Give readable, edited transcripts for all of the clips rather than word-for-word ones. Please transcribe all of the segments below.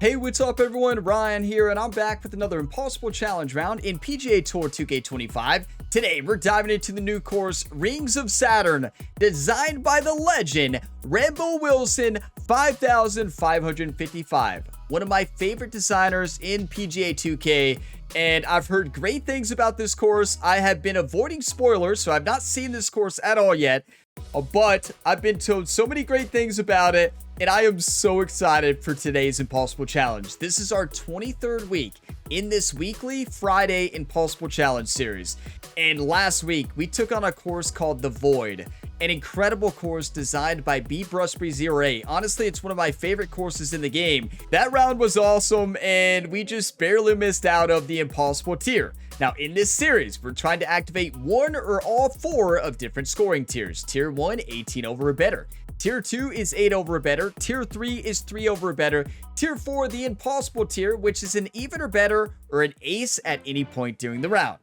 Hey, what's up everyone? Ryan here, and I'm back with another Impossible Challenge round in PGA Tour 2K25. Today, we're diving into the new course, Rings of Saturn, designed by the legend, Rambo Wilson, 5,555. One of my favorite designers in PGA 2K, and I've heard great things about this course. I have been avoiding spoilers, so I've not seen this course at all yet, but I've been told so many great things about it. And I am so excited for today's Impossible Challenge. This is our 23rd week in this weekly Friday Impossible Challenge series. And last week, we took on a course called The Void, an incredible course designed by B-Brusby08. Honestly, it's one of my favorite courses in the game. That round was awesome, and we just barely missed out of the Impossible tier. Now, in this series, we're trying to activate one or all four of different scoring tiers. Tier 1, 18 over or better. Tier 2 is 8 over or better. Tier 3 is 3 over or better. Tier 4, the Impossible tier, which is an even or better or an ace at any point during the round.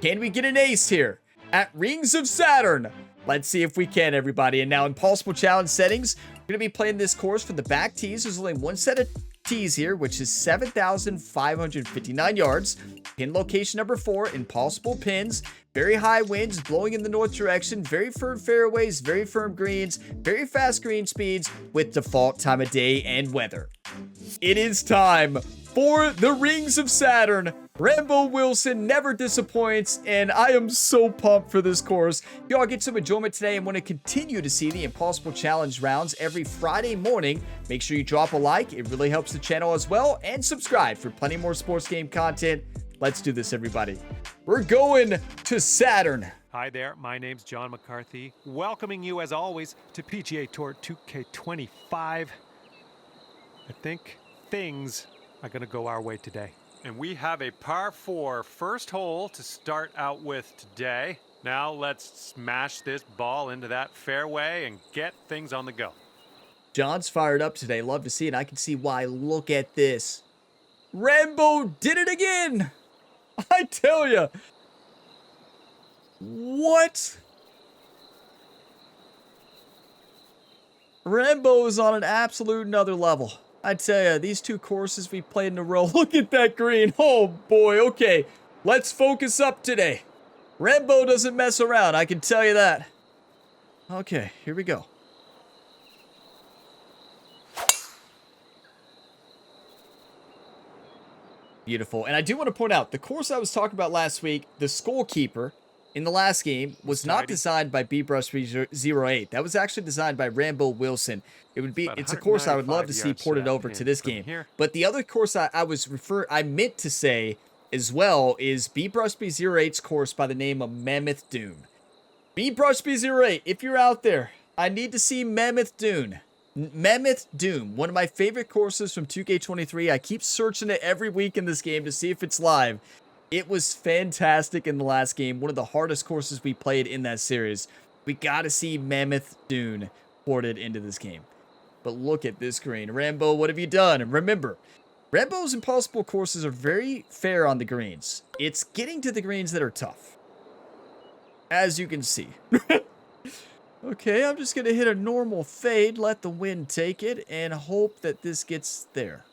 Can we get an ace here at Rings of Saturn? Let's see if we can, everybody. And now, Impossible Challenge settings. We're going to be playing this course from the back tees. There's only one set of tees here, which is 7,559 yards. Pin location number 4, impossible pins. Very high winds blowing in the north direction. Very firm fairways, very firm greens, very fast green speeds with default time of day and weather. It is time for the Rings of Saturn. Rambo Wilson never disappoints, and I am so pumped for this course. Y'all get some enjoyment today and want to continue to see the Impossible Challenge rounds every Friday morning. Make sure you drop a like. It really helps the channel as well. And subscribe for plenty more sports game content. Let's do this, everybody. We're going to Saturn. Hi there, my name's John McCarthy, welcoming you as always to PGA Tour 2K25. I think things are going to go our way today. And we have a par 4 first hole to start out with today. Now let's smash this ball into that fairway and get things on the go. John's fired up today. Love to see it. I can see why. Look at this. Rambo did it again. I tell you. What? Rambo is on an absolute another level. I tell you, these two courses we played in a row. Look at that green. Oh boy. Okay, let's focus up today. Rambo doesn't mess around. I can tell you that. Okay, here we go. Beautiful. And I do want to point out, the course I was talking about last week, the Skullkeeper in the last game, was not designed by B-Brusby08. That was actually designed by Rambo Wilson. It's a course I would love to see ported over to this game. But the other course I meant to say as well is B-Brusby08's course by the name of Mammoth Dune. B-Brusby08, if you're out there, I need to see Mammoth Dune. Mammoth Doom, one of my favorite courses from 2K23. I keep searching it every week in this game to see if it's live. It was fantastic in the last game. One of the hardest courses we played in that series. We got to see Mammoth Dune ported into this game. But look at this green. Rambo, what have you done? And remember, Rambo's Impossible courses are very fair on the greens. It's getting to the greens that are tough, as you can see. Okay, I'm just going to hit a normal fade, let the wind take it, and hope that this gets there.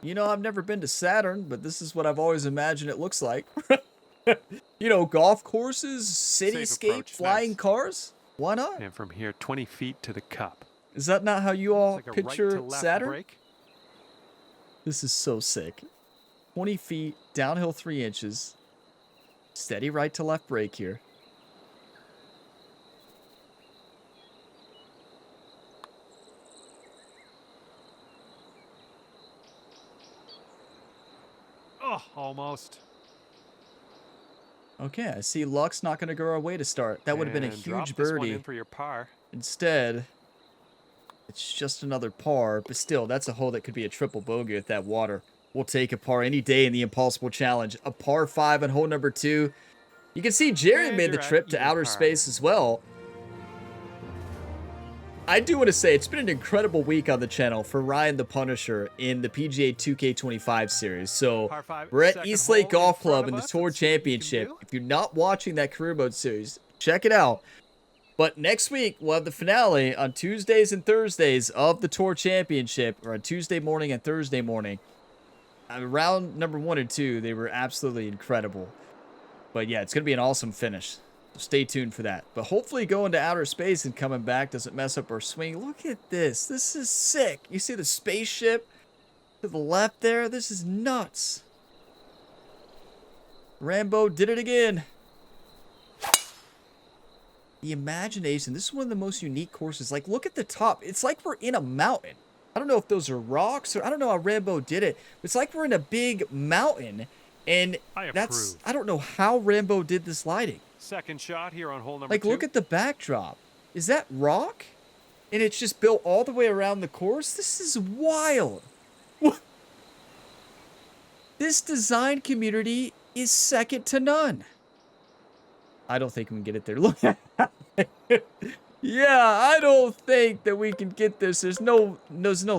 You know, I've never been to Saturn, but this is what I've always imagined it looks like. You know, golf courses, cityscape, flying cars. Why not? And from here, 20 feet to the cup. Is that not how you all Like picture right Saturn? break. This is so sick. 20 feet, downhill 3 inches. Steady right to left break here. Oh, almost. Okay, I see luck's not going to go our way to start. That would have been a And drop huge this one birdie. in for your par. Instead, it's just another par. But still, that's a hole that could be a triple bogey with that water. We'll take a par any day in the Impossible Challenge. A par 5 on hole number 2. You can see Jared And made the you're trip at to even outer par. space as well. I do want to say it's been an incredible week on the channel for Ryan the Punisher in the PGA 2K25 series. So Par 5, we're at second East Lake hole Golf front Club of in the us. Tour Let's see what you can Championship. do. If you're not watching that career mode series, check it out. But next week, we'll have the finale on Tuesdays and Thursdays of the Tour Championship, or on Tuesday morning and Thursday morning. Round number 1 and 2, they were absolutely incredible. But yeah, it's going to be an awesome finish. So stay tuned for that. But hopefully going to outer space and coming back doesn't mess up our swing. Look at this. This is sick. You see the spaceship to the left there? This is nuts. Rambo did it again. The imagination. This is one of the most unique courses. Like, look at the top. It's like we're in a mountain. I don't know if those are rocks or I don't know how Rambo did it. But it's like we're in a big mountain. And I don't know how Rambo did this lighting. Second shot here on hole number Like, 2. look at the backdrop. Is that rock? And it's just built all the way around the course? This is wild. This design community is second to none. I don't think we can get it there. Look at yeah, I don't think that we can get this. There's no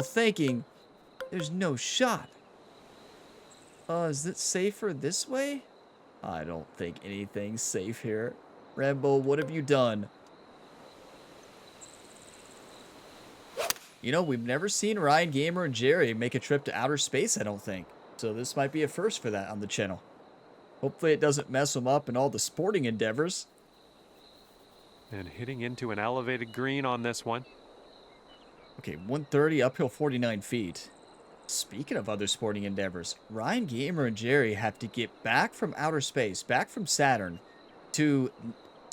thinking. There's no shot. Is it safer this way? I don't think anything's safe here. Rambo, what have you done? You know, we've never seen Ryan Gamer and Jerry make a trip to outer space, I don't think. So this might be a first for that on the channel. Hopefully it doesn't mess them up in all the sporting endeavors. And hitting into an elevated green on this one. Okay, 130, uphill 49 feet. Speaking of other sporting endeavors, Ryan Gamer and Jerry have to get back from outer space, back from Saturn, to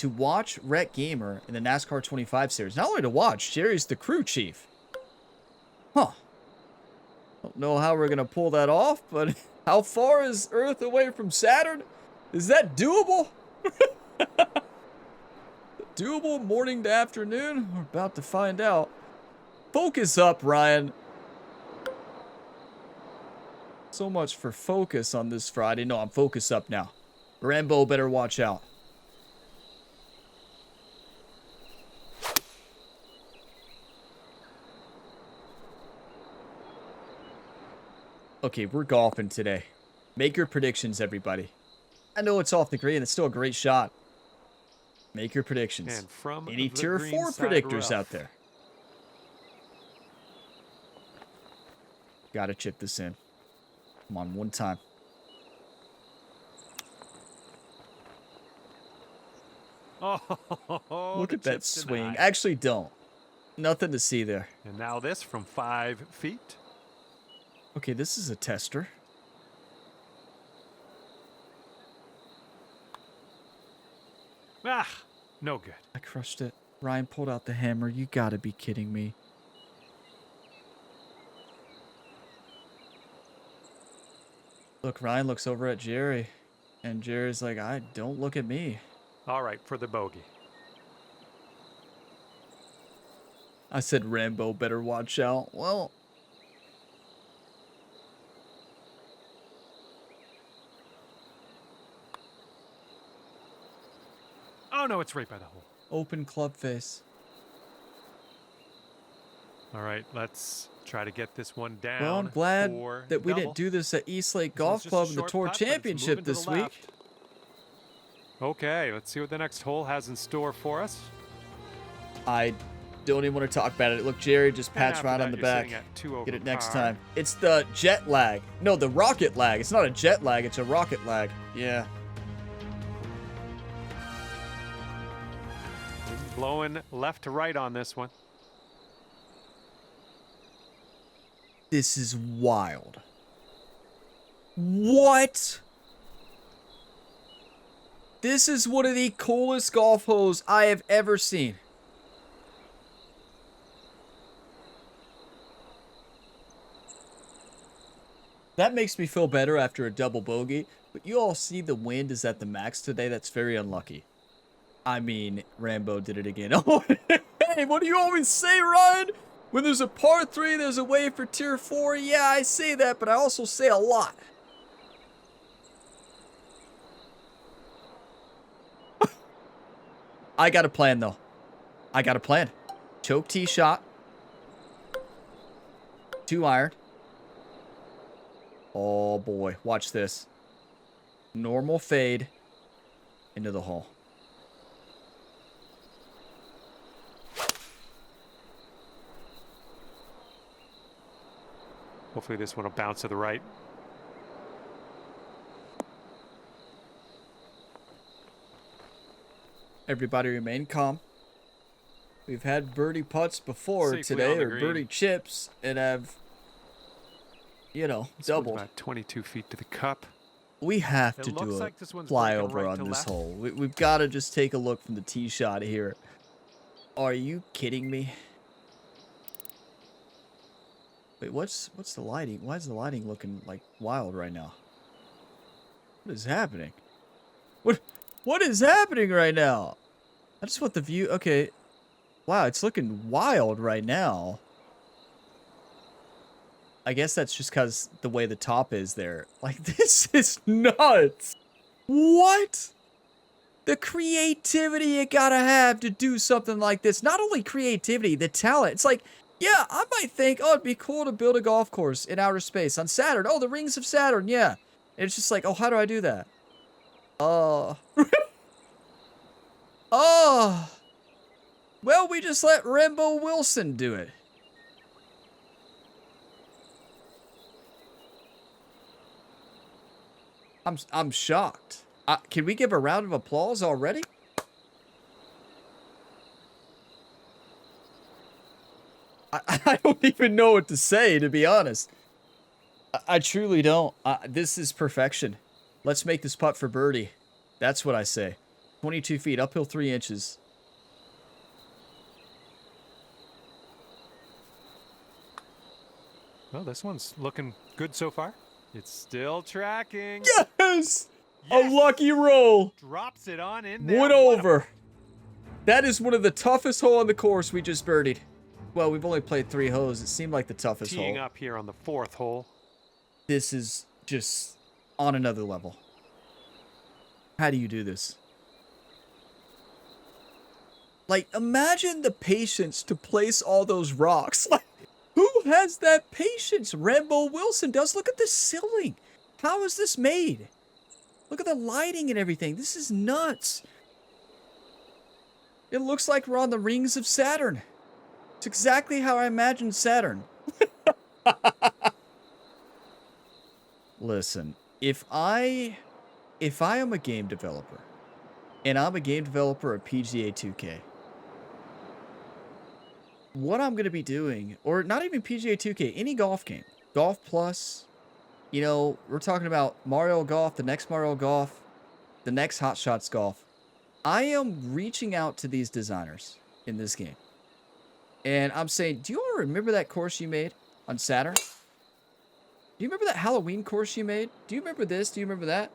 watch Rhett Gamer in the NASCAR 25 series. Not only to watch, Jerry's the crew chief. Huh. Don't know how we're going to pull that off, but how far is Earth away from Saturn? Is that doable? Doable morning to afternoon? We're about to find out. Focus up, Ryan. So much for focus on this Friday. No, I'm focused up now. Rambo better watch out. Okay, we're golfing today. Make your predictions, everybody. I know it's off the green. It's still a great shot. Make your predictions. And from any the tier green 4 side predictors rough. out there? Gotta chip this in. Come on, one time. Oh, Look the at that chip's swing. denied. Actually, don't. Nothing to see there. And now this from 5 feet. Okay, this is a tester. Ah, no good. I crushed it. Ryan pulled out the hammer. You gotta be kidding me. Look, Ryan looks over at Jerry. And Jerry's like, don't look at me. All right, for the bogey. I said Rambo better watch out. Well, Oh, no, it's right by the hole. open club face. All right, let's try to get this one down. Well, I'm glad for that we double. didn't do this at East Lake This Golf one's just a Club in the short Tour putt, but it's Championship moving to this the week. left. Okay, let's see what the next hole has in store for us. I don't even want to talk about it. Look, Jerry just And pats after Ryan that, on the you're back. sitting at 2 over Get it next par. time. It's the jet lag. No, the rocket lag. It's not a jet lag. It's a rocket lag. Yeah. Blowing left to right on this one. This is wild. What? This is one of the coolest golf holes I have ever seen. That makes me feel better after a double bogey, but you all see the wind is at the max today. That's very unlucky. I mean, Rambo did it again. Oh, hey, what do you always say, Ryan? When there's a par 3, there's a way for tier 4. Yeah, I say that, but I also say a lot. I got a plan, though. I got a plan. Choke tee shot. 2 iron. Oh boy, watch this. Normal fade into the hole. Hopefully this one will bounce to the right. Everybody remain calm. We've had birdie putts before Safely today, on the or green. birdie chips, and have, you know, This one's doubled. about 22 feet to the cup. We have to It looks do a like this one's breaking flyover right on to this left. hole. We've got to just take a look from the tee shot here. Are you kidding me? Wait, what's the lighting? Why is the lighting looking like wild right now? What is happening? What is happening right now? I just want the view. Okay. Wow, it's looking wild right now. I guess that's just because the way the top is there. Like, this is nuts. What? The creativity you gotta have to do something like this. Not only creativity, the talent. It's like, yeah, I might think, oh, it'd be cool to build a golf course in outer space on Saturn. Oh, the rings of Saturn, yeah. And it's just like, oh, how do I do that? Oh. Oh. Well, we just let Rambo Wilson do it. I'm shocked. Can we give a round of applause already? I don't even know what to say, to be honest. I truly don't. This is perfection. Let's make this putt for birdie. That's what I say. 22 feet, uphill 3 inches. Well, this one's looking good so far. It's still tracking. Yes! Yes! A lucky roll. Drops it on in there. Wood What a- over. That is one of the toughest holes on the course we just birdied. Well, we've only played 3 holes. It seemed like the toughest Teeing hole. up here on the 4th hole. This is just on another level. How do you do this? Like, imagine the patience to place all those rocks. Like, who has that patience? Rambo Wilson does. Look at the ceiling. How is this made? Look at the lighting and everything. This is nuts. It looks like we're on the rings of Saturn. It's exactly how I imagined Saturn. Listen, if I am a game developer, and I'm a game developer of PGA 2K, what I'm going to be doing, or not even PGA 2K, any golf game, Golf Plus, you know, we're talking about Mario Golf, the next Mario Golf, the next Hot Shots Golf. I am reaching out to these designers in this game. And I'm saying, do you all remember that course you made on Saturn? Do you remember that Halloween course you made? Do you remember this? Do you remember that?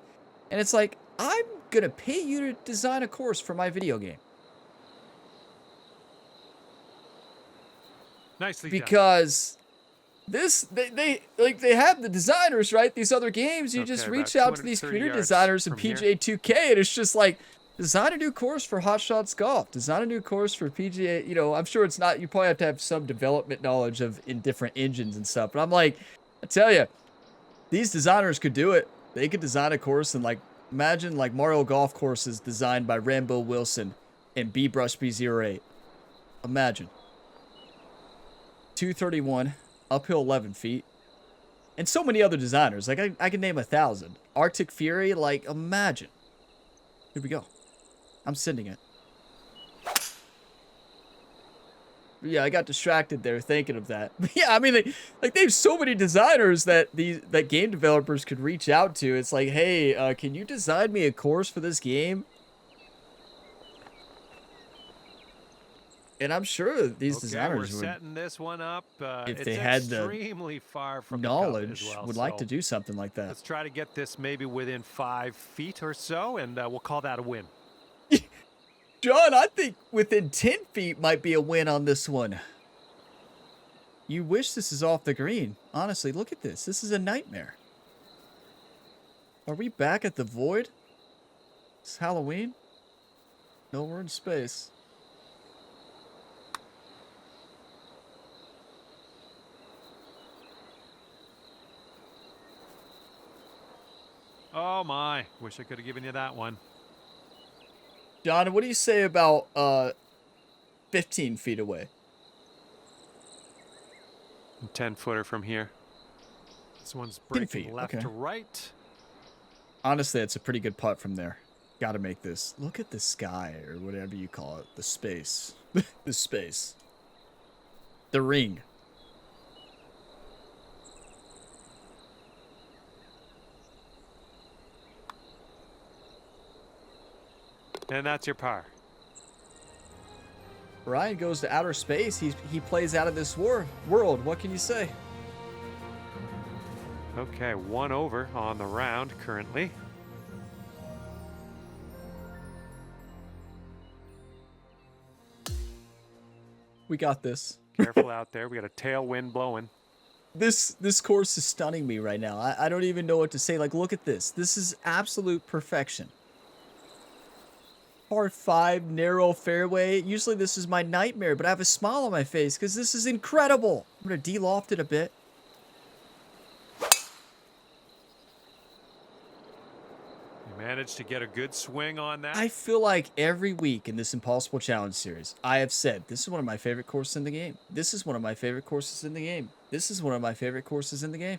And it's like, I'm going to pay you to design a course for my video game. Nicely done. Because this, they have the designers, right? These other games, you just Okay, reach about out to these 230 community yards designers in from here. PGA 2K, and it's just like, design a new course for Hot Shots Golf. Design a new course for PGA. You know, I'm sure it's not, you probably have to have some development knowledge of in different engines and stuff. But I'm like, I tell you, these designers could do it. They could design a course and like, imagine like Mario Golf courses designed by Rambo Wilson and B-Brush B08. Imagine. 231, uphill 11 feet. And so many other designers. Like, I can name 1,000. Arctic Fury, like, imagine. Here we go. I'm sending it. Yeah, I got distracted there thinking of that. But yeah, I mean, they have so many designers that game developers could reach out to. It's like, hey, can you design me a course for this game? And I'm sure these designers we're would, setting this one up. if It's they had the extremely far from the cup knowledge, as well, would like so to do something like that. let's try to get this maybe within 5 feet or so, and we'll call that a win. John, I think within 10 feet might be a win on this one. You wish this is off the green. Honestly, look at this. This is a nightmare. Are we back at the void? It's Halloween? No, we're in space. Oh my, wish I could have given you that one. John, what do you say about 15 feet away? 10-footer from here. This one's 10 breaking feet, left okay. to right. Honestly, it's a pretty good putt from there. Got to make this. Look at the sky, or whatever you call it. The space. The space. The ring. And that's your par. Ryan goes to outer space. He plays out of this world. What can you say? Okay, 1 over on the round currently. We got this. Careful out there. We got a tailwind blowing. This course is stunning me right now. I don't even know what to say. Like, look at this. This is absolute perfection. Par 5, narrow fairway. Usually this is my nightmare, but I have a smile on my face because this is incredible. I'm going to de-loft it a bit. You managed to get a good swing on that. I feel like every week in this Impossible Challenge series, I have said, this is one of my favorite courses in the game. This is one of my favorite courses in the game. This is one of my favorite courses in the game.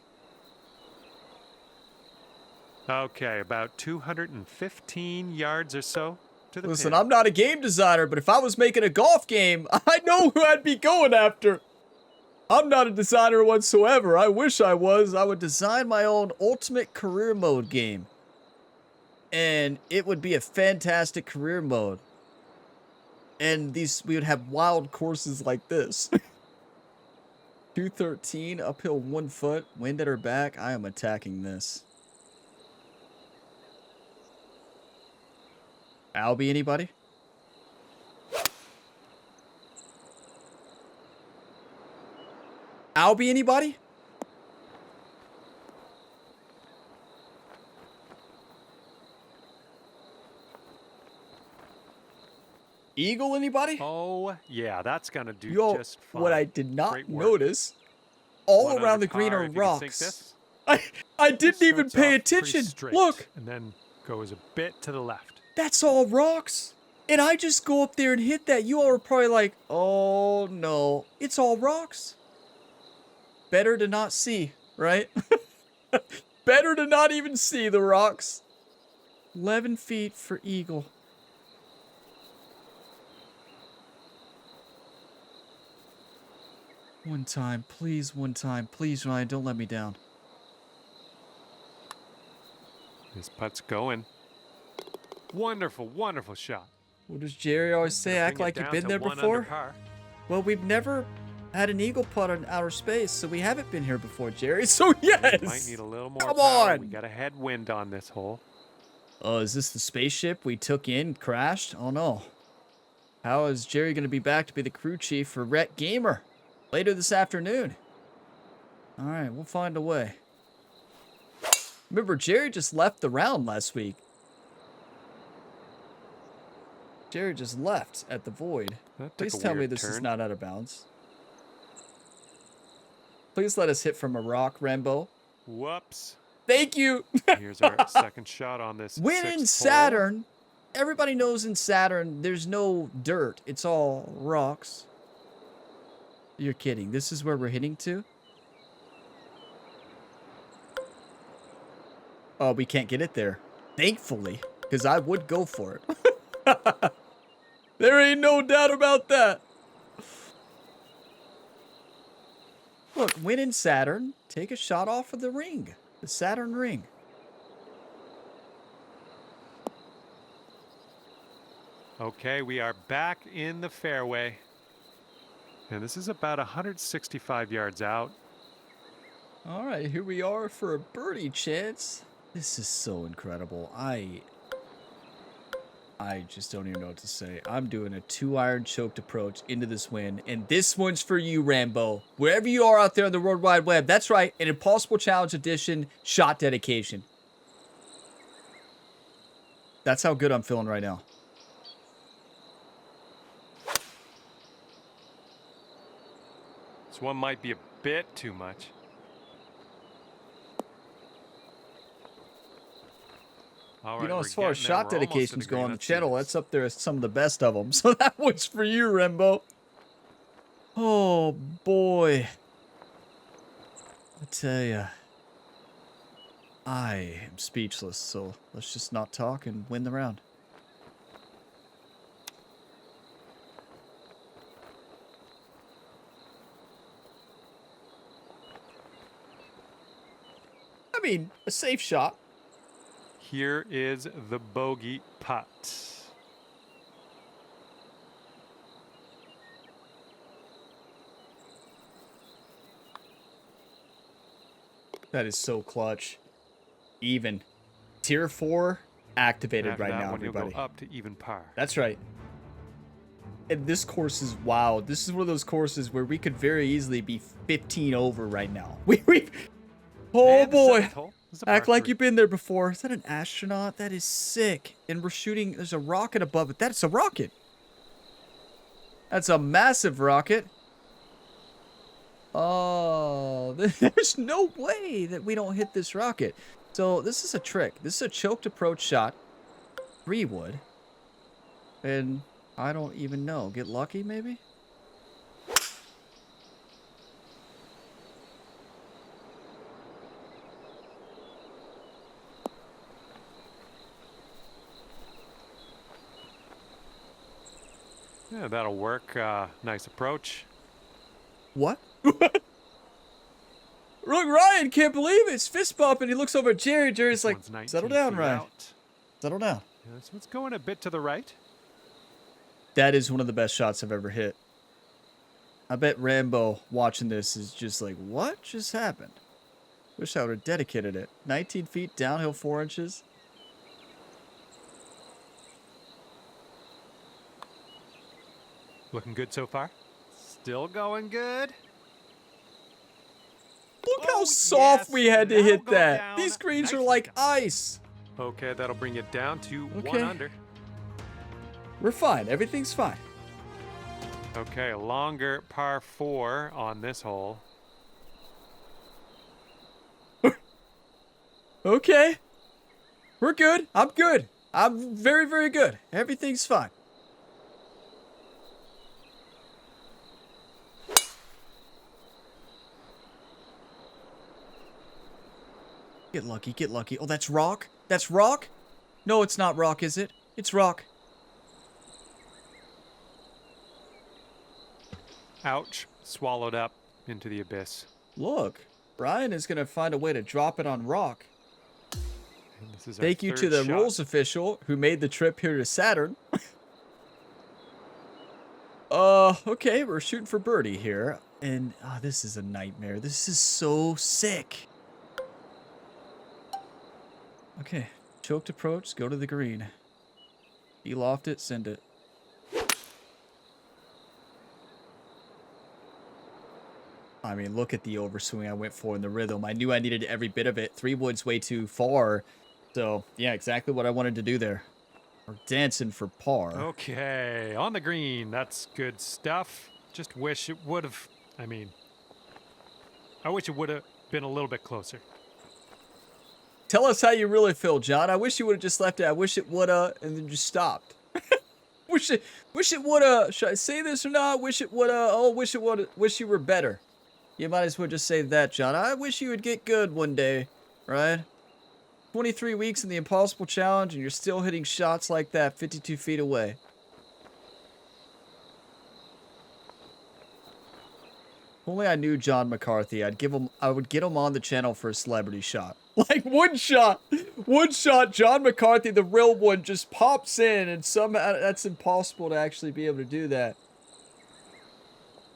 Okay, about 215 yards or so to the Listen, pin. I'm not a game designer, but if I was making a golf game, I know who I'd be going after. I'm not a designer whatsoever. I wish I was. I would design my own ultimate career mode game. And it would be a fantastic career mode. And we would have wild courses like this. 213, uphill 1 foot, wind at her back. I am attacking this. Albie, anybody? Albie, anybody? Eagle, anybody? Oh, yeah, that's going to do Yo, just fine. what I did not Great work. notice, all 1 around under the green par are if you can sink rocks. this. I didn't This even starts pay off pretty attention. straight Look, and then goes a bit to the left. that's all rocks. And I just go up there and hit that. You all are probably like, oh no, it's all rocks. Better to not see, right? Better to not even see the rocks. 11 feet for Eagle. One time, please, Ryan, don't let me down. This putt's going. Wonderful, wonderful shot. What does Jerry always say? Gonna Act bring like it you've down been to there 1 under before? par. Well, we've never had an eagle putt on outer space, so we haven't been here before, Jerry. So yes! Might need a little more Come power. on! We got a headwind on this hole. Oh, is this the spaceship we took in, crashed? Oh no. How is Jerry going to be back to be the crew chief for Rhett Gamer later this afternoon? Alright, we'll find a way. Remember, Jerry just left the round last week. Jerry just left at the void. That took Please a tell me weird this is turn. not out of bounds. Please let us hit from a rock, Rambo. Whoops. Thank you. Here's our second shot on this. When in 6th hole. Saturn, everybody knows in Saturn there's no dirt. It's all rocks. You're kidding. This is where we're hitting to? Oh, we can't get it there. Thankfully, because I would go for it. There ain't no doubt about that. Look, win in Saturn. Take a shot off of the ring. The Saturn ring. Okay, we are back in the fairway. And this is about 165 yards out. All right, here we are for a birdie chance. This is so incredible. I just don't even know what to say. I'm doing a 2-iron choked approach into this win, and this one's for you, Rambo. Wherever you are out there on the World Wide Web, that's right, an Impossible Challenge Edition shot dedication. That's how good I'm feeling right now. This one might be a bit too much. All You right, know, we're as far as getting there. shot We're almost to the dedications go green. on the Let's see channel, this. that's up there as some of the best of them. So that one's for you, Rembo. Oh, boy. I tell ya. I am speechless, so let's just not talk and win the round. I mean, a safe shot. Here is the bogey putt. That is so clutch. Even. Tier 4 activated After right that now, one, you'll everybody. go up to even par. That's right. And this course is wild. This is one of those courses where we could very easily be 15 over right now. Oh And the boy. seventh hole is a par Act like 3. you've been there before. Is that an astronaut? That is sick. And we're shooting, there's a rocket above it. That's a rocket. That's a massive rocket. Oh, there's no way that we don't hit this rocket. So this is a trick. This is a choked approach shot. 3 wood. And I don't even know. Get lucky, maybe? Yeah, that'll work. Nice approach. What? Look, Ryan can't believe it. It's fist bump, and he looks over at Jerry. Jerry's like, This one's settle 19 down, feet Ryan. out. Settle down. Yeah, this one's going a bit to the right. That is one of the best shots I've ever hit. I bet Rambo watching this is just like, what just happened? Wish I would have dedicated it. 19 feet, downhill 4 inches. Looking good so far. Still going good. Look how Oh, soft yes, we had to that'll hit go that. down. These greens are Nicely like done. ice. Okay, that'll bring it down to Okay. 1 under. We're fine. Everything's fine. Okay, a longer par 4 on this hole. Okay. We're good. I'm good. I'm very, very good. Everything's fine. Get lucky, get lucky. Oh, that's rock? That's rock? No, it's not rock, is it? It's rock. Ouch. Swallowed up into the abyss. Look, Brian is going to find a way to drop it on rock. And this is our Thank you to third the shot. rules official who made the trip here to Saturn. Okay, we're shooting for birdie here. And, this is a nightmare. This is so sick. Okay, choked approach, go to the green. De-loft it, send it. I mean, look at the overswing I went for in the rhythm. I knew I needed every bit of it. 3 wood's way too far. So, yeah, exactly what I wanted to do there. We're dancing for par. Okay, on the green. That's good stuff. Just wish it would have, I wish it would have been a little bit closer. Tell us how you really feel, John. I wish you would have just left it. I wish it would have, and then just stopped. wish it would have. Should I say this or not? Wish it would have. Oh, wish it would have. Wish you were better. You might as well just say that, John. I wish you would get good one day, right? 23 weeks in the Impossible Challenge, and you're still hitting shots like that 52 feet away. If only I knew John McCarthy. I would get him on the channel for a celebrity shot. Like one shot, John McCarthy, the real one, just pops in, and somehow that's impossible to actually be able to do that.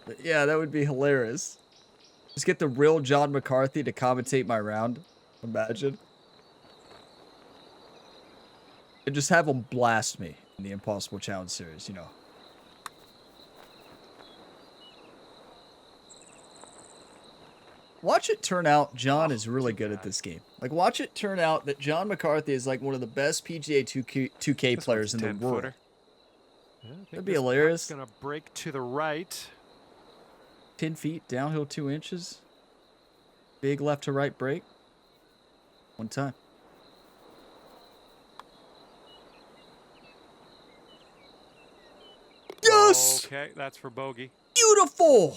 But yeah, that would be hilarious. Just get the real John McCarthy to commentate my round. Imagine. And just have him blast me in the Impossible Challenge series, you know. Watch it turn out John is really good at this game. Like, watch it turn out that John McCarthy is like one of the best PGA 2K players in the world. Yeah, That'd be hilarious. It's gonna break to the right. 10 feet, downhill 2 inches. Big left to right break. One time. Yes! Okay, that's for bogey. Beautiful!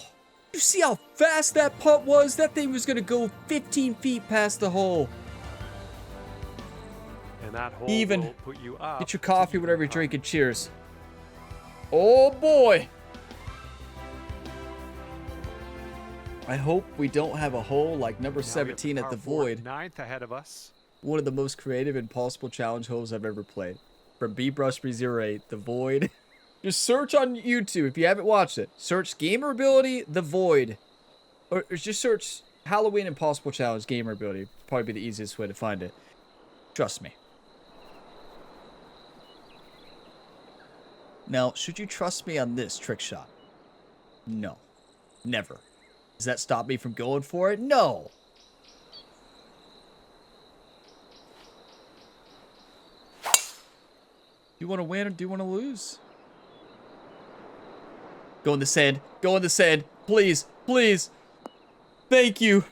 You see how fast that putt was? That thing was going to go 15 feet past the hole. And that hole Even. will put you up. Get your coffee, whatever you're drinking. Cheers. Oh, boy. I hope we don't have a hole like number 17 at the Void. 9th ahead of us. One of the most creative and impossible challenge holes I've ever played. From BBrushby08, the Void. Just search on YouTube if you haven't watched it. Search Gamer Ability, the Void. Or just search Halloween Impossible Challenge Gamer Ability. Probably be the easiest way to find it. Trust me. Now, should you trust me on this trick shot? No. Never. Does that stop me from going for it? No. Do you want to win or do you want to lose? Go in the sand. Go in the sand. Please. Please. Thank you.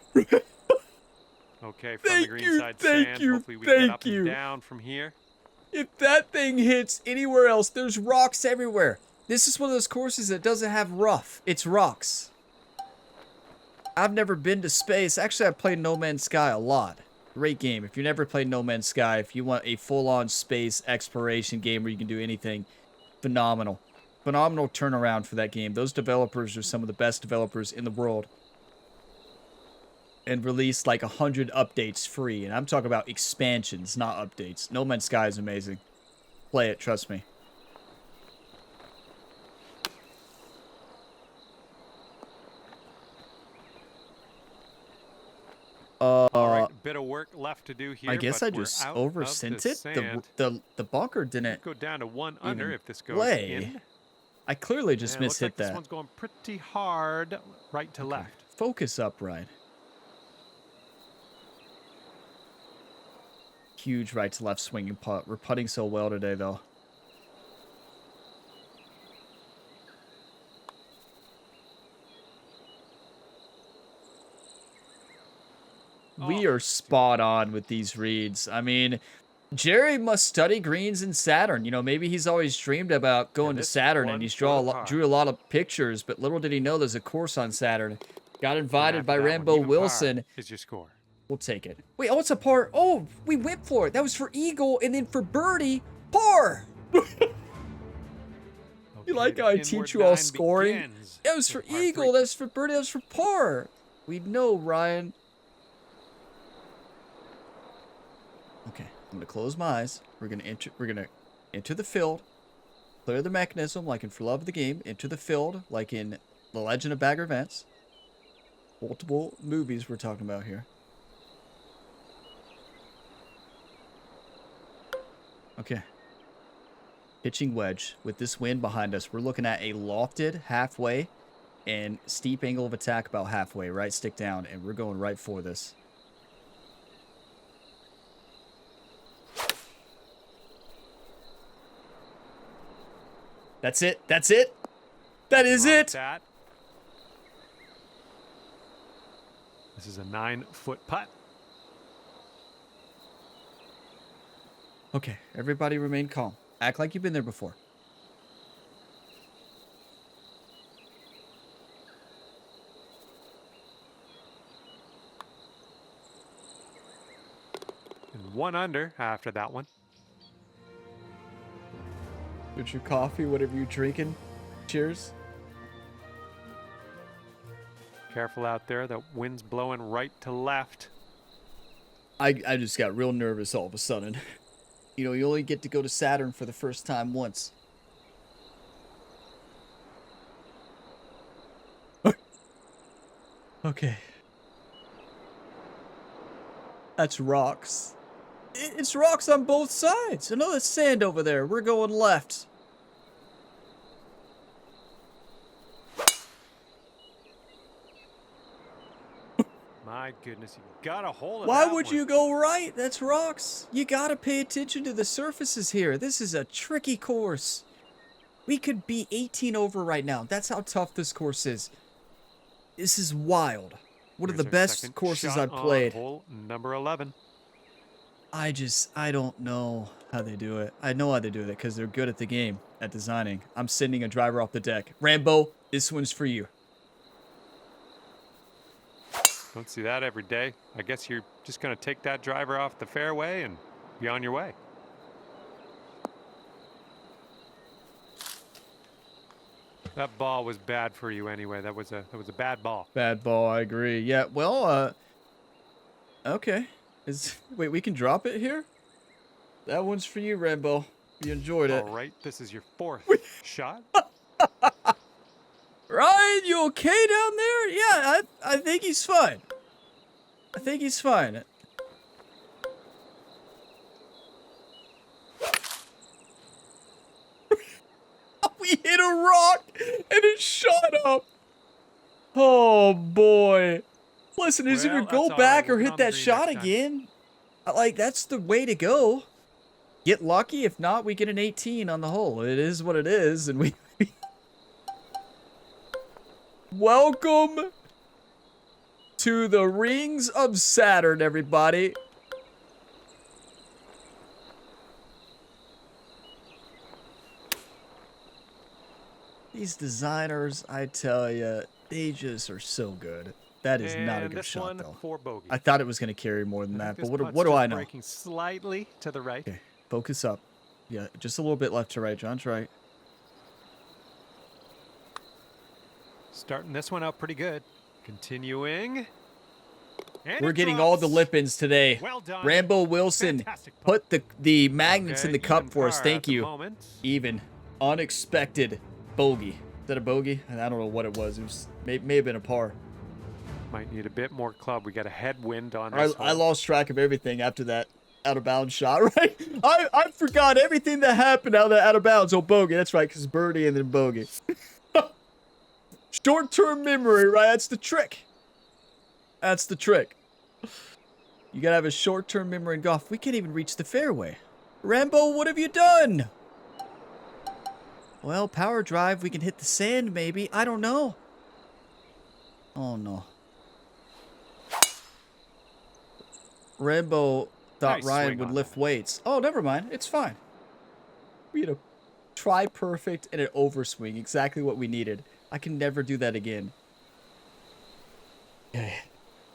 Okay, from the green side sand. Hopefully we get up and down from here. If that thing hits anywhere else, there's rocks everywhere. This is one of those courses that doesn't have rough. It's rocks. I've never been to space. Actually, I've played No Man's Sky a lot. Great game. If you never played No Man's Sky, if you want a full-on space exploration game where you can do anything, phenomenal. Phenomenal turnaround for that game. Those developers are some of the best developers in the world. And released like 100 updates free. And I'm talking about expansions, not updates. No Man's Sky is amazing. Play it, trust me. All right, bit of work left to do here. I guess I just oversent it. The bunker didn't go down to 1 under if this goes in. I clearly just mishit like that. This one's going pretty hard right to left. Focus up, Ryan. Huge right to left swinging putt. We're putting so well today, though. We are spot on with these reads. I mean, Jerry must study greens in Saturn. You know, maybe he's always dreamed about going to Saturn and he's drew a lot of pictures, but little did he know there's a course on Saturn. Got invited by Rambo Wilson. Is your score? We'll take it. Wait, oh, it's a par. Oh, we went for it. That was for eagle, and then for birdie, par. You like how I teach you all scoring? That was for eagle. That's for birdie. That was for par. We know, Ryan. Okay, I'm gonna close my eyes. We're gonna enter the field, clear the mechanism like in For Love of the Game, enter the field like in The Legend of Bagger Vance. Multiple movies we're talking about here. Okay. Pitching wedge with this wind behind us. We're looking at a lofted halfway and steep angle of attack about halfway, right stick down, and we're going right for this. That's it. That's it. That is it. This is a 9-foot putt. Okay, everybody remain calm. Act like you've been there before. And 1 under after that one. Get your coffee, whatever you're drinking. Cheers. Careful out there. The wind's blowing right to left. I just got real nervous all of a sudden. You know, you only get to go to Saturn for the first time once. Okay. That's rocks. It's rocks on both sides. I know there's sand over there. We're going left. My goodness, you gotta hold it. Why would you go right? That's rocks. You gotta pay attention to the surfaces here. This is a tricky course. We could be 18 over right now. That's how tough this course is. This is wild. One of the best courses I've played. Hole number 11. I don't know. how they do it. I know how they do it because they're good at the game, at designing. I'm sending a driver off the deck. Rambo, this one's for you. Don't see that every day. I guess you're just going to take that driver off the fairway and be on your way. That ball was bad for you anyway. That was a bad ball. Bad ball, I agree. Yeah, well, okay. Wait, we can drop it here? That one's for you, Rambo. You enjoyed it. All right, this is your fourth shot. Ryan, you okay down there? Yeah, I think he's fine. I think he's fine. We hit a rock and it shot up. Oh boy. Listen, is either go back or hit that shot again. Like, that's the way to go. Get lucky. If not, we get an 18 on the hole. It is what it is, and we... Welcome to the rings of Saturn, everybody. These designers, I tell you, they just are so good. That is not a good shot, though. For bogey. I thought it was going to carry more than that, but what do I know? Breaking slightly to the right. Okay, focus up. Yeah, just a little bit left to right. John's right. Starting this one out pretty good. Continuing. And we're getting all the lip-ins today. Well done. Rambo Wilson put the magnets in the cup for us. Thank you. Even. Unexpected bogey. Is that a bogey? I don't know what it was. It was may have been a par. Might need a bit more club. We got a headwind on this I lost track of everything after that out-of-bounds shot, right? I forgot everything that happened out of that out-of-bounds. Oh, bogey. That's right, because birdie and then bogey. Short-term memory, right? That's the trick. That's the trick. You gotta have a short-term memory in golf. We can't even reach the fairway. Rambo, what have you done? Well, power drive. We can hit the sand, maybe. I don't know. Oh, no. Rambo thought Ryan would lift weights. Oh, never mind. It's fine. We had a try-perfect and an overswing. Exactly what we needed. I can never do that again. Okay.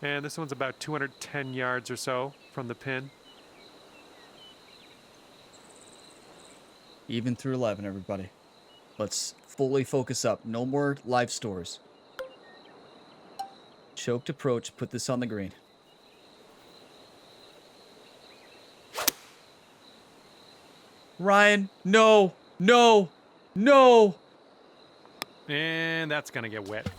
And this one's about 210 yards or so from the pin. Even through 11, everybody. Let's fully focus up. No more live stores. Choked approach. Put this on the green. Ryan, no, no, no. And that's going to get wet.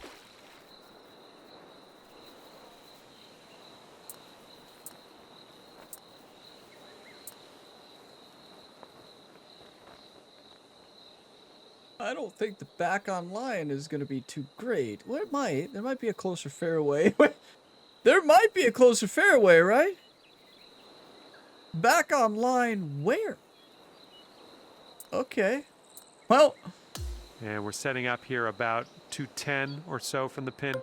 I don't think the back on line is going to be too great. Well, it might. There might be a closer fairway. There might be a closer fairway, right? Back on line where? Okay. Well. And we're setting up here about 210 or so from the pin.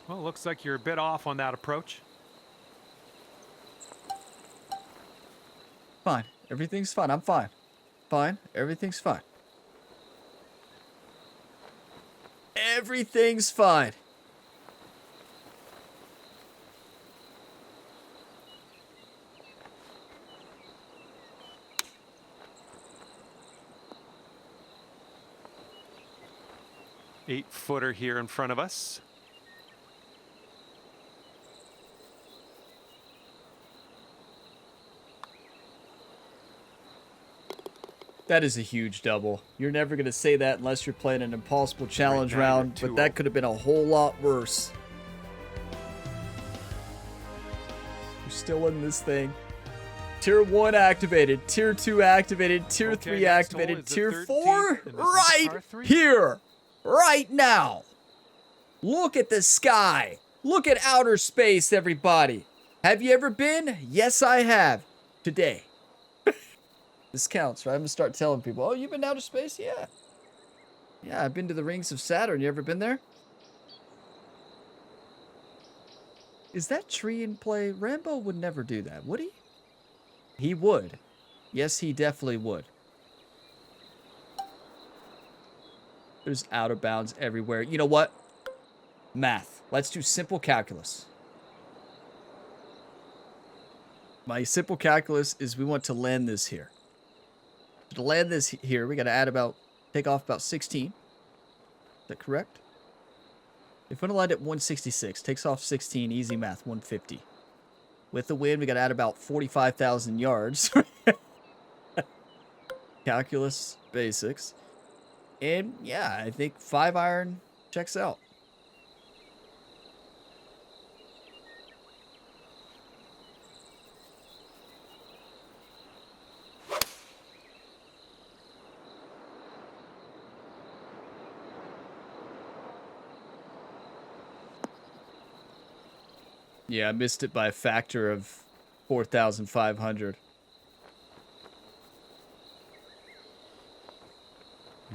Well, looks like you're a bit off on that approach. Fine. Everything's fine. I'm fine. Fine. Everything's fine. Everything's fine. Eight-footer here in front of us. That is a huge double. You're never going to say that unless you're playing an impossible challenge round, but that could have been a whole lot worse. You're still in this thing. Tier 1 activated, Tier 2 activated, Tier 3 activated, Tier 4 right here, right now. Look at the sky. Look at outer space, everybody. Have you ever been? Yes, I have. today. This counts, right? I'm gonna start telling people, oh, you've been to outer space? Yeah. Yeah, I've been to the rings of Saturn. You ever been there? Is that tree in play? Rambo would never do that, would he? He would. Yes, he definitely would. There's out of bounds everywhere. You know what? Math. Let's do simple calculus. My simple calculus is we want to land this here. To land this here, we got to take off about 16. Is that correct? If we want to land at 166, takes off 16, easy math, 150. With the wind, we got to add about 45,000 yards. Calculus basics. And yeah, I think 5 iron checks out. Yeah, I missed it by a factor of 4,500.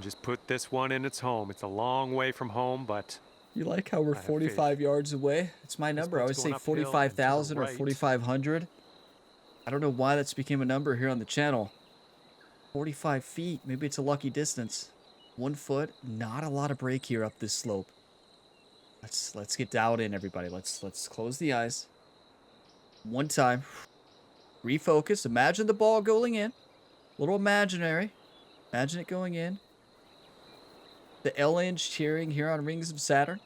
Just put this one in its home. It's a long way from home, but You like how we're 45 yards away? It's my number. I always say 45,000 or 4,500. I don't know why that's became a number here on the channel. 45 feet. Maybe it's a lucky distance. 1 foot. Not a lot of break here up this slope. Let's get dialed in, everybody. Let's close the eyes. One time. Refocus. Imagine the ball going in. Little imaginary. Imagine it going in. The aliens cheering here on Rings of Saturn.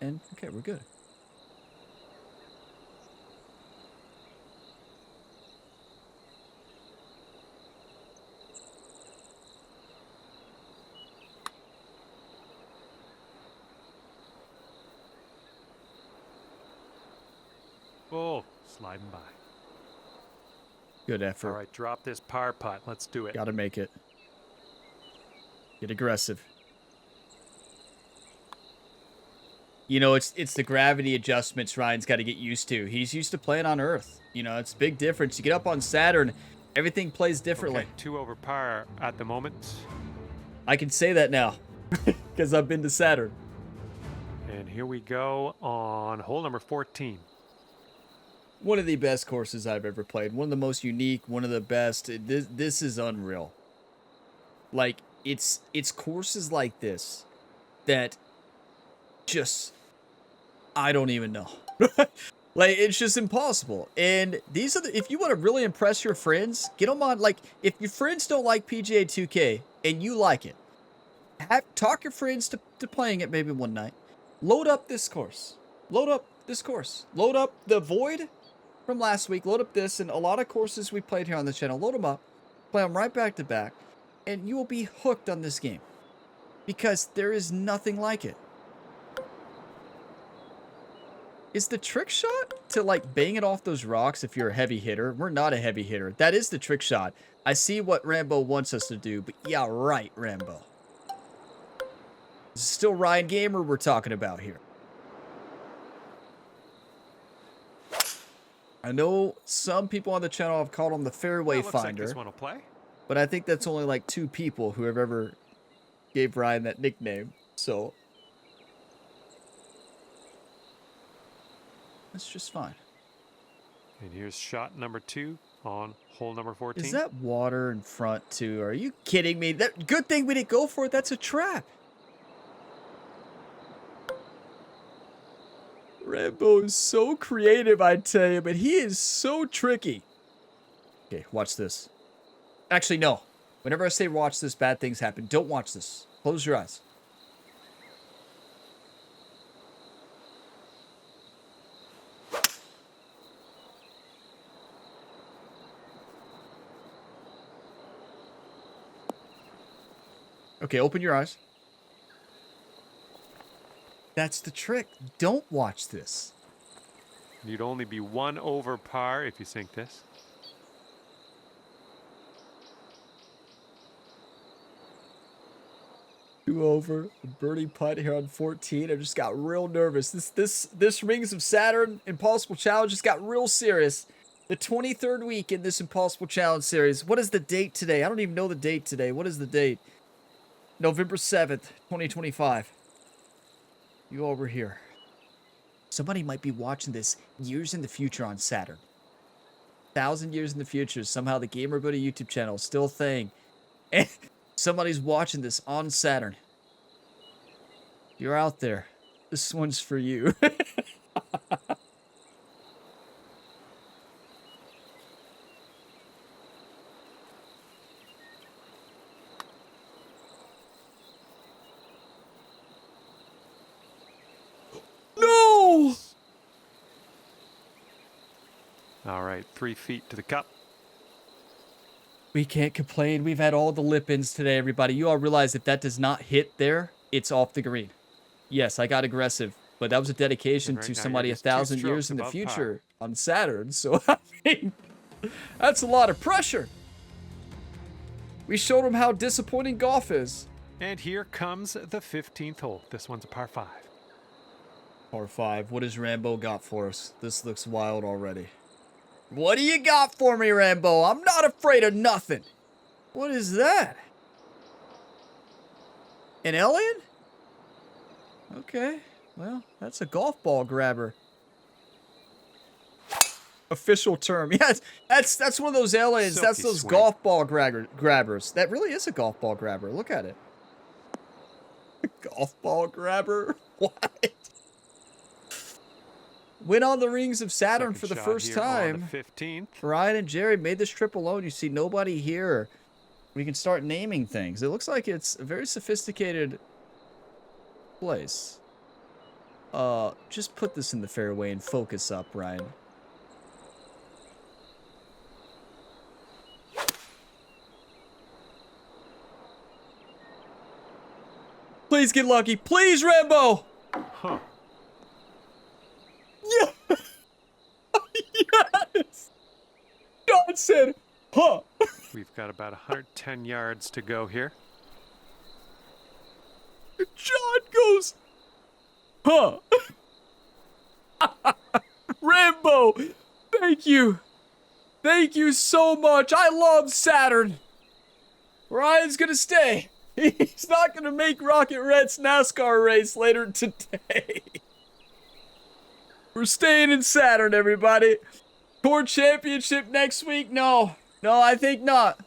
And, okay, we're good. oh, sliding by. Good effort. All right, drop this par putt. Let's do it. Gotta make it. Get aggressive. You know, it's the gravity adjustments Ryan's got to get used to. He's used to playing on Earth. You know, it's a big difference. You get up on Saturn, everything plays differently. Okay, 2 over par at the moment. I can say that now because I've been to Saturn. And here we go on hole number 14. One of the best courses I've ever played. One of the most unique. One of the best. This is unreal. Like, it's courses like this that just, I don't even know. Like, it's just impossible. And these are if you want to really impress your friends, get them on. Like, if your friends don't like PGA 2K and you like it, talk your friends to playing it maybe one night. Load up this course. Load up this course. Load up the Void from last week. Load up this and a lot of courses we played here on the channel. Load them up. Play them right back to back. And you will be hooked on this game. Because there is nothing like it. Is the trick shot to, like, bang it off those rocks if you're a heavy hitter? We're not a heavy hitter. That is the trick shot. I see what Rambo wants us to do, but yeah, right, Rambo. This is still Ryan Gamer we're talking about here. I know some people on the channel have called him the fairway finder. Like this one will play. But I think that's only like 2 people who have ever gave Ryan that nickname. So that's just fine. And here's shot number 2 on hole number 14. Is that water in front too? Are you kidding me? That good thing we didn't go for it. That's a trap. Rambo is so creative, I tell you, but he is so tricky. Okay, watch this. Actually, no. Whenever I say watch this, bad things happen. Don't watch this. Close your eyes. Okay, open your eyes. That's the trick. Don't watch this. You'd only be 1 over par if you sink this. Two over, a birdie putt here on 14. I just got real nervous. This Rings of Saturn Impossible Challenge just got real serious. The 23rd week in this Impossible Challenge series. What is the date today? I don't even know the date today. What is the date? November 7th, 2025. You over here. Somebody might be watching this years in the future on Saturn. 1,000 years in the future. Somehow the Gamer Buddy YouTube channel is still a thing. And somebody's watching this on Saturn. You're out there. This one's for you. No! All right, 3 feet to the cup. We can't complain. We've had all the lip-ins today, everybody. You all realize if that does not hit there, it's off the green. Yes, I got aggressive, but that was a dedication Right to now somebody you're just 1,000 2 years strokes in the above future on Saturn. So, I mean, that's a lot of pressure. We showed them how disappointing golf is. And here comes the 15th hole. This one's a par 5. Par 5. What has Rambo got for us? This looks wild already. What do you got for me, Rambo? I'm not afraid of nothing. What is that? An alien? Okay. Well, that's a golf ball grabber. Official term. Yes, that's one of those aliens. Silky That's those swing. golf ball grabbers. That really is a golf ball grabber. Look at it. Golf ball grabber? What? Went on the rings of Saturn Second for the shot first here on time. the 15th. Ryan and Jerry made this trip alone. You see nobody here. We can start naming things. It looks like it's a very sophisticated place. Just put this in the fairway and focus up, Ryan. Please get lucky. Please, Rambo! Huh. Yeah. Yes! God said, huh. We've got about 110 yards to go here. John goes, huh. Rambo, thank you. Thank you so much. I love Saturn. Ryan's gonna stay. He's not gonna make Rocket Red's NASCAR race later today. We're staying in Saturn, everybody. Tour Championship next week? No, I think not.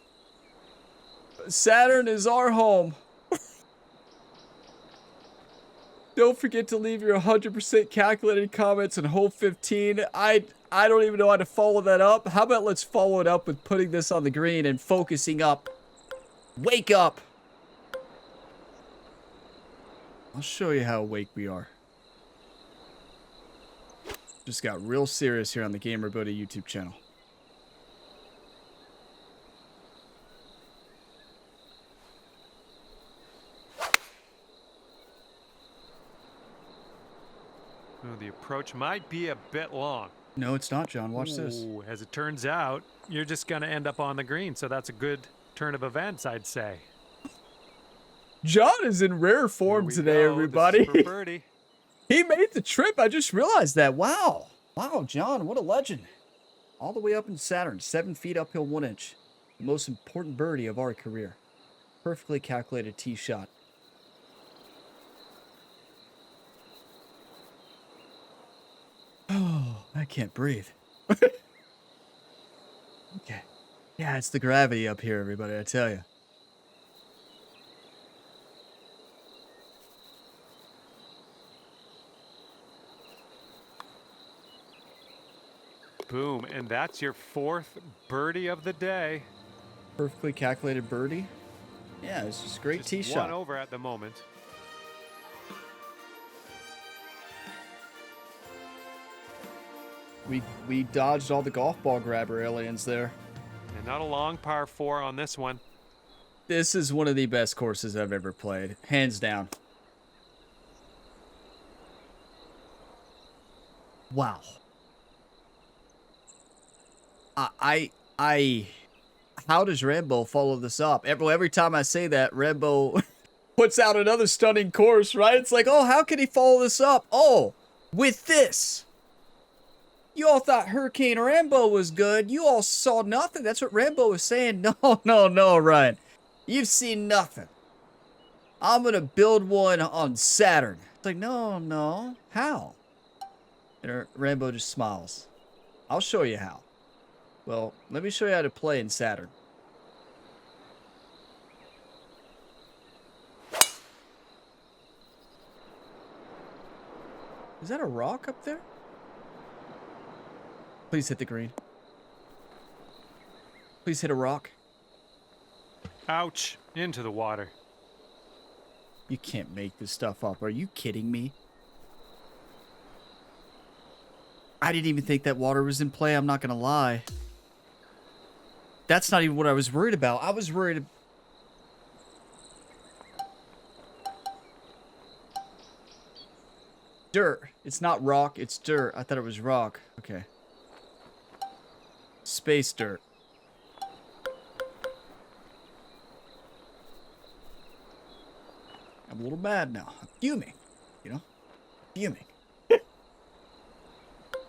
Saturn is our home. Don't forget to leave your 100% calculated comments on hole 15. I don't even know how to follow that up. How about let's follow it up with putting this on the green and focusing up. Wake up. I'll show you how awake we are. Just got real serious here on the Gamer Buddy YouTube channel. Oh, the approach might be a bit long. No, it's not, John. Watch this. Ooh, as it turns out, you're just going to end up on the green, so that's a good turn of events, I'd say. John is in rare form Here we today, go. This everybody. is for birdie. He made the trip. I just realized that. Wow. Wow, John, what a legend. All the way up in Saturn, 7 feet uphill 1 inch. The most important birdie of our career. Perfectly calculated tee shot. Oh, I can't breathe. Okay. Yeah, it's the gravity up here, everybody, I tell you. Boom, and that's your 4th birdie of the day. Perfectly calculated birdie. Yeah, it's just a great tee Just shot. one over at the moment. We dodged all the golf ball grabber aliens there. And not a long par 4 on this one. This is one of the best courses I've ever played. Hands down. Wow. How does Rambo follow this up? Every time I say that, Rambo puts out another stunning course, right? It's like, oh, how can he follow this up? Oh, with this. You all thought Hurricane Rambo was good. You all saw nothing. That's what Rambo was saying. No, Ryan. You've seen nothing. I'm going to build one on Saturn. It's like, no. How? And Rambo just smiles. I'll show you how. Well, let me show you how to play in Saturn. Is that a rock up there? Please hit the green. Please hit a rock. Ouch. Into the water. You can't make this stuff up. Are you kidding me? I didn't even think that water was in play. I'm not going to lie. That's not even what I was worried about. I was worried... Dirt. It's not rock, it's dirt. I thought it was rock. Okay. Space dirt. I'm a little mad now. I'm fuming. You know? Fuming.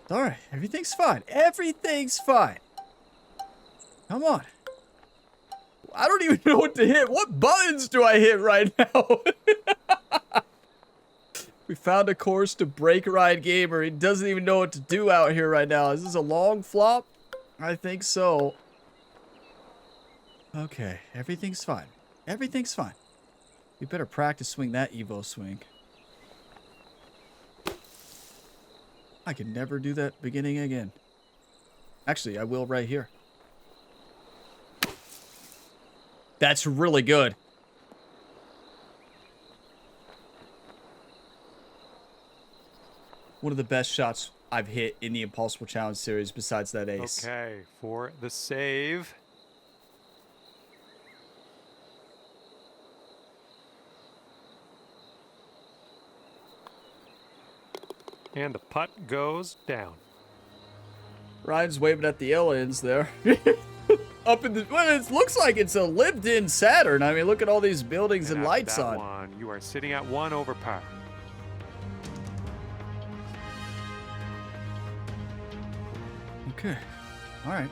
Alright, everything's fine. Everything's fine. Come on. I don't even know what to hit. What buttons do I hit right now? We found a course to break Ryan Gamer. He doesn't even know what to do out here right now. Is this a long flop? I think so. Okay, everything's fine. Everything's fine. You better practice swing that Evo swing. I can never do that beginning again. Actually, I will right here. That's really good. One of the best shots I've hit in the Impossible Challenge series besides that ace. Okay, for the save. And the putt goes down. Ryan's waving at the aliens there. Up in the... Well, it looks like it's a lived-in Saturn. I mean, look at all these buildings and lights on. One, you are sitting at 1 over par. Okay. All right.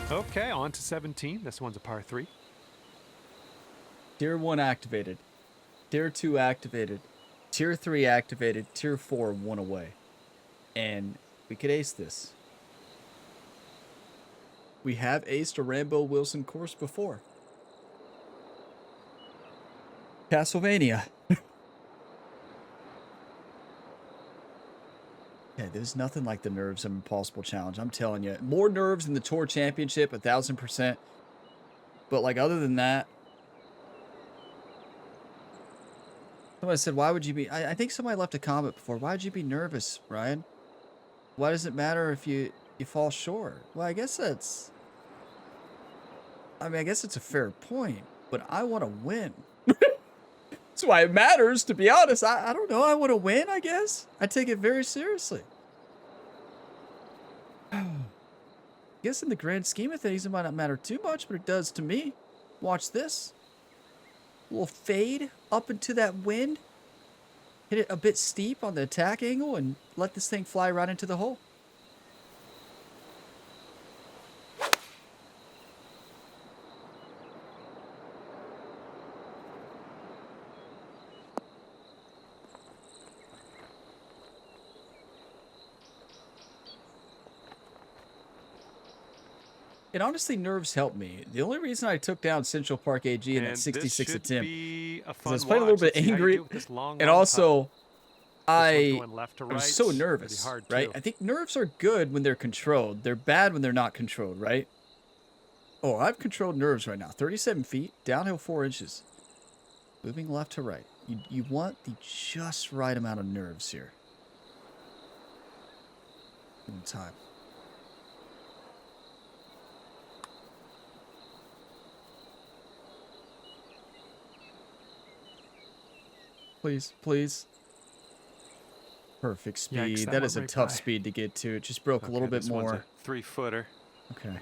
Okay, on to 17. This one's a par 3. Tier 1 activated. Tier 2 activated. Tier 3 activated. Tier 4 1 away. And we could ace this. We have aced a Rambo Wilson course before. Castlevania. Yeah, there's nothing like the nerves of Impossible Challenge. I'm telling you. More nerves than the Tour Championship, 1,000%. But, like, other than that... Somebody said, why would you be... I think somebody left a comment before. Why would you be nervous, Ryan? Why does it matter if you fall short? Well, I guess that's... I mean, I guess it's a fair point. But I want to win. That's why it matters, to be honest. I don't know. I want to win, I guess. I take it very seriously. I guess in the grand scheme of things, it might not matter too much, but it does to me. Watch this. A little fade up into that wind. Hit it a bit steep on the attack angle and let this thing fly right into the hole. And honestly, nerves helped me. The only reason I took down Central Park AG in that 66 attempt is I was playing a little bit angry, and also I was so nervous, right? I think nerves are good when they're controlled. They're bad when they're not controlled, right? Oh, I've controlled nerves right now. 37 feet, downhill 4 inches. Moving left to right. You want the just right amount of nerves here. Give them time. Please, please. Perfect speed. Yikes, that is a went tough by. speed to get to. It just broke a little bit This one's more. a 3-footer. Okay.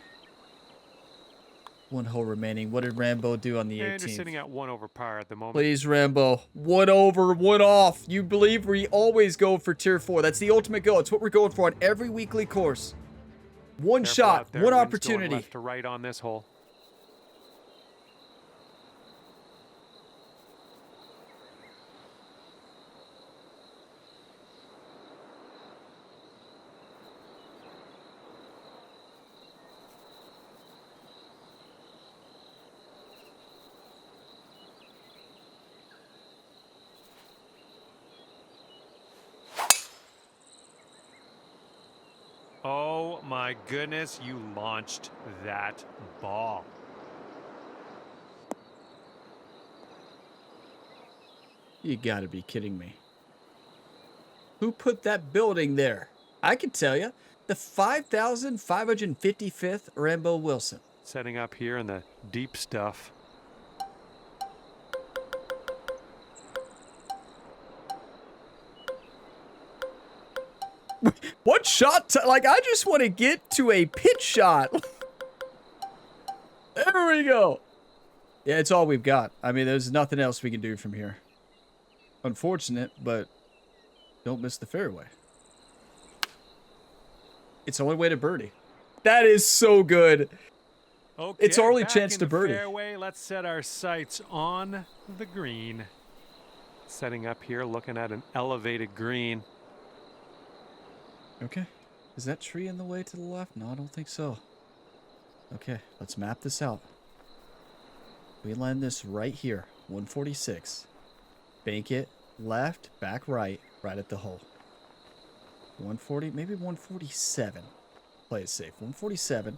One hole remaining. What did Rambo do on the 18th? And you're sitting at 1 over par at the moment. Please, Rambo. 1 over, 1 off. You believe we always go for tier 4. That's the ultimate goal. It's what we're going for on every weekly course. One Careful shot, out there. one Wind's opportunity. going left to right on this hole. Oh my goodness, you launched that ball. You gotta be kidding me. Who put that building there? I can tell you. The 5,555th Rambo Wilson. Setting up here in the deep stuff. What shot? Like, I just want to get to a pitch shot. There we go. Yeah, it's all we've got. I mean, there's nothing else we can do from here. Unfortunate, but don't miss the fairway. It's the only way to birdie. That is so good. Okay, it's our only back chance in to the birdie. Fairway. Let's set our sights on the green. Setting up here, looking at an elevated green. Okay. Is that tree in the way to the left? No, I don't think so. Okay, let's map this out. We land this right here, 146. Bank it left, back right, right at the hole. 140, maybe 147. Play it safe. 147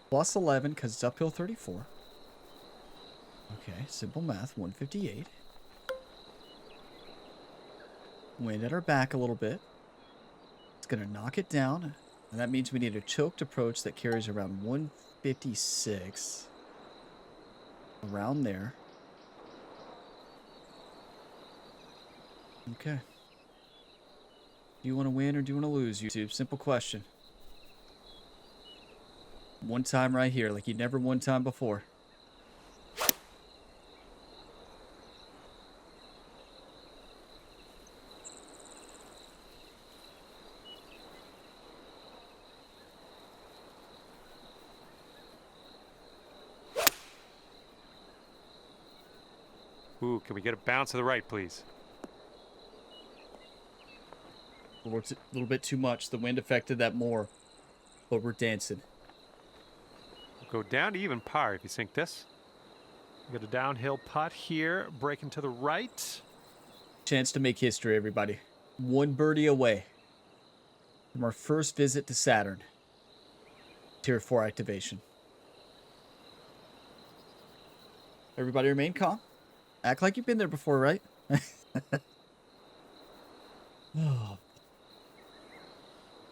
plus 11 because it's uphill 34. Okay, simple math, 158. Wind at our back a little bit. It's going to knock it down. And that means we need a choked approach that carries around 156. Around there. Okay. Do you want to win or do you want to lose, YouTube? Simple question. One time right here, like you never one time before. Ooh, can we get a bounce to the right, please? A little bit too much. The wind affected that more. But we're dancing. We'll go down to even par if you sink this. We got a downhill putt here, breaking to the right. Chance to make history, everybody. One birdie away from our first visit to Saturn. Tier 4 activation. Everybody remain calm. Act like you've been there before, right? Oh.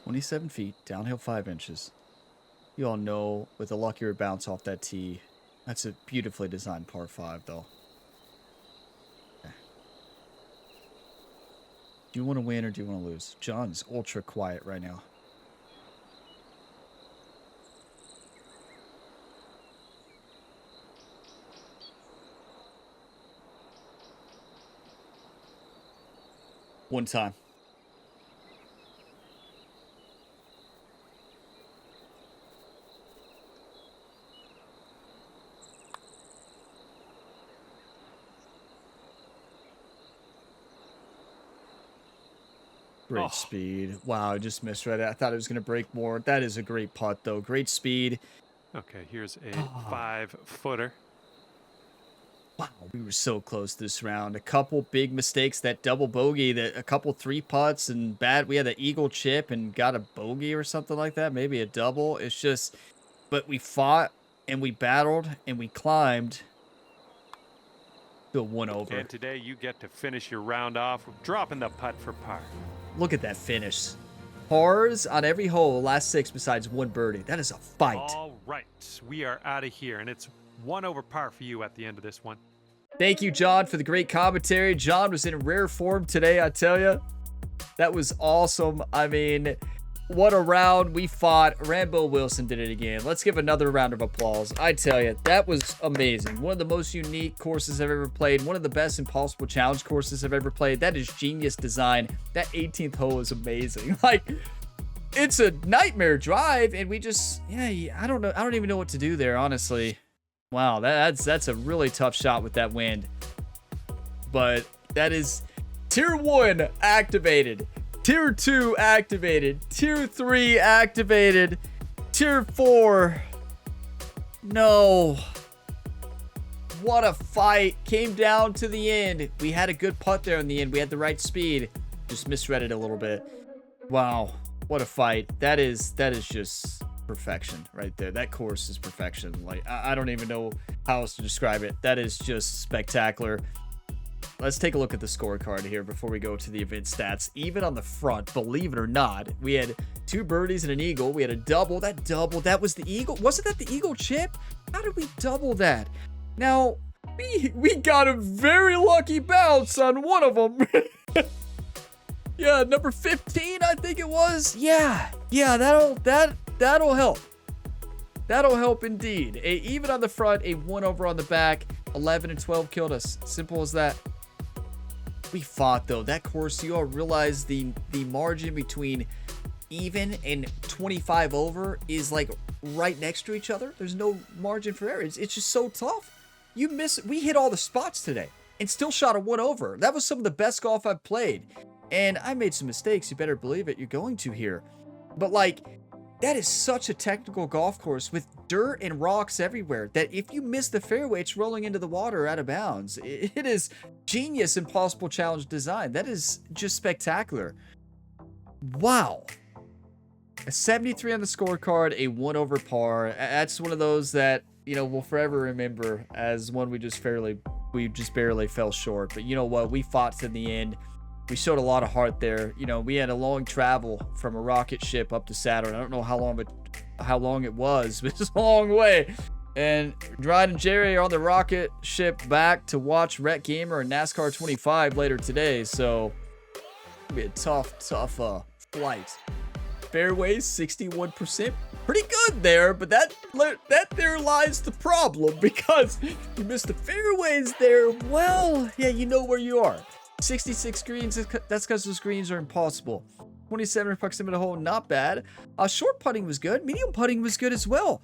27 feet, downhill 5 inches. You all know with a luckier bounce off that tee, that's a beautifully designed par 5, though. Okay. Do you want to win or do you want to lose? John's ultra quiet right now. One time. Great speed. Wow, I just missed right. I thought it was going to break more. That is a great putt, though. Great speed. Okay, here's a 5-footer. Wow, we were so close this round. A couple big mistakes. That double bogey, a couple 3 putts, and bad. We had an eagle chip and got a bogey or something like that. Maybe a double. It's just, but we fought and we battled and we climbed to a 1 over. And today you get to finish your round off dropping the putt for par. Look at that finish. Pars on every hole, last 6 besides 1 birdie. That is a fight. All right, we are out of here, and it's 1 over par for you at the end of this one. Thank you, John, for the great commentary. John was in rare form today, I tell you. That was awesome. I mean, What a round we fought. Rambo Wilson did it again. Let's give another round of applause. I tell you, that was amazing. One of the most unique courses I've ever played. One of the best Impossible Challenge courses I've ever played. That is genius design. That 18th hole is amazing. Like, it's a nightmare drive, and we just, yeah, I don't know. I don't even know what to do there, honestly. Wow, that's a really tough shot with that wind. But that is Tier 1 activated. Tier 2 activated. Tier 3 activated. Tier 4. No. What a fight. Came down to the end. We had a good putt there in the end. We had the right speed. Just misread it a little bit. Wow. What a fight. That is just perfection right there. That course is perfection. Like, I don't even know how else to describe it. That is just spectacular. Let's take a look at the scorecard here before we go to the event stats. Even on the front, believe it or not, we had 2 birdies and an eagle. We had a double. That was the eagle. Wasn't that the eagle chip? How did we double that? Now, we got a very lucky bounce on one of them. Yeah, number 15, I think it was. Yeah, that'll help. That'll help indeed. Even on the front, a 1 over on the back. 11 and 12 killed us. Simple as that. We fought, though. That course, you all realize the margin between even and 25 over is like right next to each other. There's no margin for error. It's just so tough. We hit all the spots today and still shot a 1 over. That was some of the best golf I've played. And I made some mistakes. You better believe it. You're going to here. But like, that is such a technical golf course with dirt and rocks everywhere that if you miss the fairway, it's rolling into the water out of bounds. It is genius Impossible Challenge design. That is just spectacular. Wow. A 73 on the scorecard, a 1 over par. That's one of those that, you know, we'll forever remember as one we just barely fell short. But you know what? We fought to the end. We showed a lot of heart there. You know, we had a long travel from a rocket ship up to Saturn. I don't know how long it was, but it's a long way. And Ryan and Jerry are on the rocket ship back to watch Rec Gamer and NASCAR 25 later today. So it'll be a tough flight. Fairways 61%, pretty good there, but that there lies the problem, because you missed the fairways there. Well, yeah, you know where you are. 66 greens, that's because those greens are impossible. 27 proximity hole, not bad. Short putting was good. Medium putting was good as well.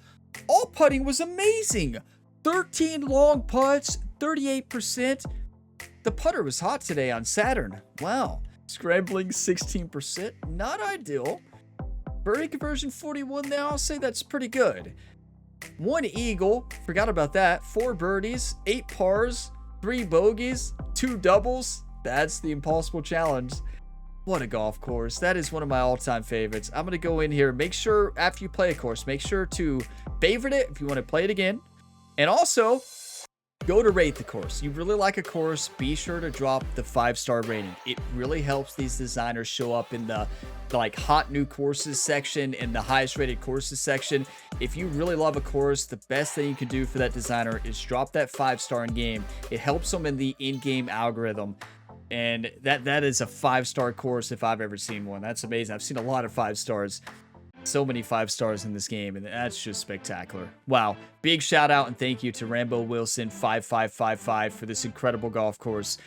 All putting was amazing. 13 long putts, 38%. The putter was hot today on Saturn. Wow. Scrambling 16%, not ideal. Birdie conversion 41 now, I'll say that's pretty good. 1 eagle, forgot about that. 4 birdies, 8 pars, 3 bogeys, 2 doubles. That's the Impossible Challenge. What a golf course. That is one of my all-time favorites. I'm going to go in here. Make sure, after you play a course, make sure to favorite it if you want to play it again. And also, go to rate the course. You really like a course, be sure to drop the 5-star rating. It really helps these designers show up in the like hot new courses section and the highest rated courses section. If you really love a course, the best thing you can do for that designer is drop that 5-star in game. It helps them in the in-game algorithm. And that is a 5-star course if I've ever seen one. That's amazing. I've seen a lot of 5 stars. So many 5 stars in this game, and that's just spectacular. Wow. Big shout out and thank you to Rambo Wilson 5555 for this incredible golf course.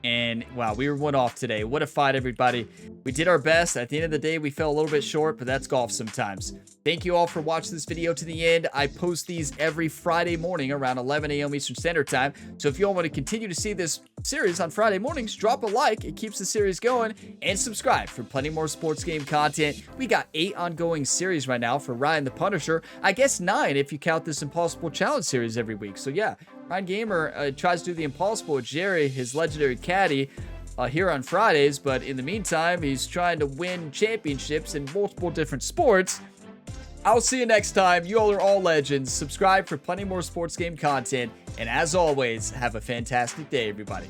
And wow, we were 1 off today. What a fight, everybody. We did our best. At the end of the day, we fell a little bit short, but that's golf sometimes. Thank you all for watching this video to the end. I post these every Friday morning around 11 a.m. Eastern Standard Time. So if you all want to continue to see this series on Friday mornings, drop a like. It keeps the series going. And subscribe for plenty more sports game content. We got 8 ongoing series right now for Ryan the Punisher. I guess 9 if you count this Impossible Challenge series every week. So yeah, Ryan Gamer tries to do the impossible with Jerry, his legendary caddy, here on Fridays. But in the meantime, he's trying to win championships in multiple different sports. I'll see you next time. You all are all legends. Subscribe for plenty more sports game content. And as always, have a fantastic day, everybody.